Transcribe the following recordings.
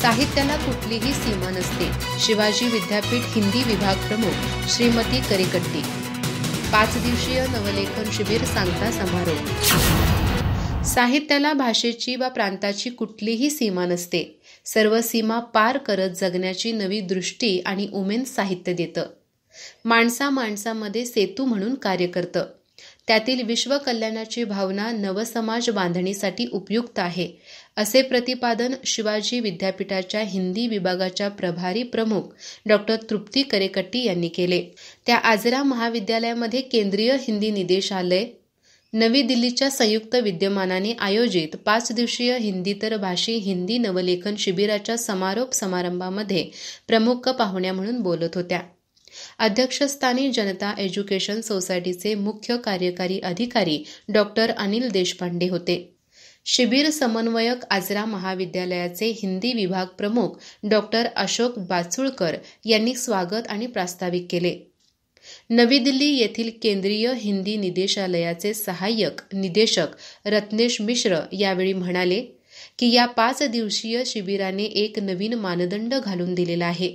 साहित्याला कुठलीही सीमा नसते. शिवाजी विद्यापीठ हिंदी विभाग प्रमुख श्रीमती करेकट्टी. 5 दिवसीय नवलेखन शिबिर सांगता समारोप. साहित्याला भाषेची वा प्रांताची कुठलीही सीमा नसते. सर्व सीमा पार करत जगण्याची नवी दृष्टी आणि उमेद साहित्य देतं. माणसामाणसामध्ये सेतू म्हणून कार्य करतं. त्यातील विश्वकल्याणाची भावना नवसमाज बांधणीसाठी उपयुक्त आहे, असे प्रतिपादन शिवाजी विद्यापीठाच्या हिंदी विभागाच्या प्रभारी प्रमुख डॉ. तृप्ती करेकट्टी यांनी केले. त्या आजरा महाविद्यालयामध्ये केंद्रीय हिंदी निदेशालय, नवी दिल्लीच्या संयुक्त विद्यमानाने आयोजित 5 दिवसीय हिंदीतर भाषी हिंदी नवलेखन शिबिराच्या समारोप समारंभामध्ये प्रमुख पाहुण्या म्हणून बोलत होत्या. अध्यक्षस्थानी जनता एज्युकेशन सोसायटीचे मुख्य कार्यकारी अधिकारी डॉ. अनिल देशपांडे होते. शिबिर समन्वयक आजरा महाविद्यालयाचे हिंदी विभाग प्रमुख डॉ. अशोक बाचुळकर यांनी स्वागत आणि प्रास्ताविक केले. नवी दिल्ली येथील केंद्रीय हिंदी निदेशालयाचे सहाय्यक निदेशक रत्नेश मिश्र यावेळी म्हणाले की या 5 दिवसीय शिबिराने एक नवीन मानदंड घालून दिलेला आहे.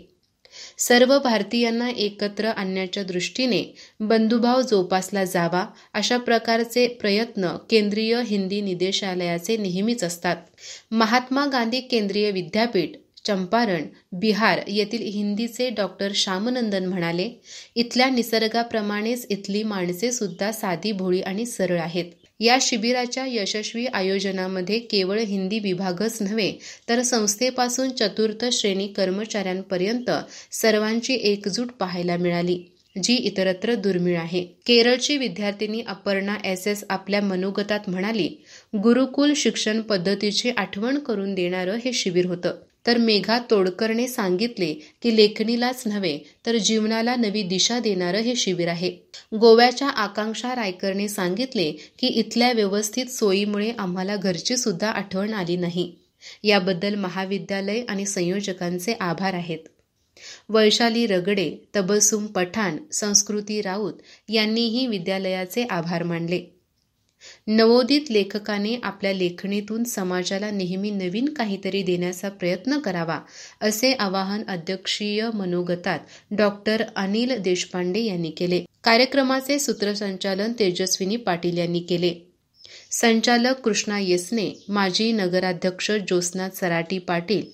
सर्व भारतीयांना एकत्र आणण्याच्या दृष्टीने बंधुभाव जोपासला जावा अशा प्रकारचे प्रयत्न केंद्रीय हिंदी निदेशालयाचे नेहमीच असतात. महात्मा गांधी केंद्रीय विद्यापीठ, चंपारण, बिहार येथील हिंदीचे डॉ. श्यामनंदन म्हणाले, इथल्या निसर्गाप्रमाणेच इथली माणसे सुद्धा साधी भोळी आणि सरळ आहेत. या शिबिराच्या यशस्वी आयोजनामध्ये केवळ हिंदी विभागच नव्हे तर संस्थेपासून चतुर्थ श्रेणी कर्मचाऱ्यांपर्यंत सर्वांची एकजूट पाहायला मिळाली, जी इतरत्र दुर्मिळ आहे. केरळची विद्यार्थिनी अपर्णा SS आपल्या मनोगतात म्हणाली, गुरुकुल शिक्षण पद्धतीची आठवण करून देणारं हे शिबिर होतं. तर मेघा तोडकरने सांगितले की लेखणीलाच नव्हे तर जीवनाला नवी दिशा देणारं हे शिबिर आहे. गोव्याच्या आकांक्षा रायकरने सांगितले की इथल्या व्यवस्थित सोयीमुळे आम्हाला घरची सुद्धा आठवण आली नाही. याबद्दल महाविद्यालय आणि संयोजकांचे आभार आहेत. वैशाली रगडे, तबसुम पठाण, संस्कृती राऊत यांनीही विद्यालयाचे आभार मानले. नवोदित लेखकाने आपल्या लेखणीतून समाजाला नेहमी नवीन काहीतरी देण्याचा प्रयत्न करावा, असे आवाहन अध्यक्षीय मनोगतात डॉ. अनिल देशपांडे यांनी केले. कार्यक्रमाचे सूत्रसंचालन तेजस्विनी पाटील यांनी केले. संचालक कृष्णा येसने, माजी नगराध्यक्ष ज्योत्स्ना चराटी पाटील,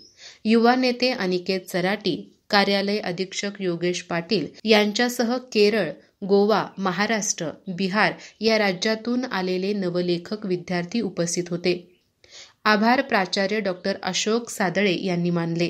युवा नेते अनिकेत चराटी, कार्यालय अधीक्षक योगेश पाटील यांच्यासह केरळ, गोवा, महाराष्ट्र, बिहार या राज्यातून आलेले नवलेखक विद्यार्थी उपस्थित होते. आभार प्राचार्य डॉ. अशोक सादळे यांनी मानले.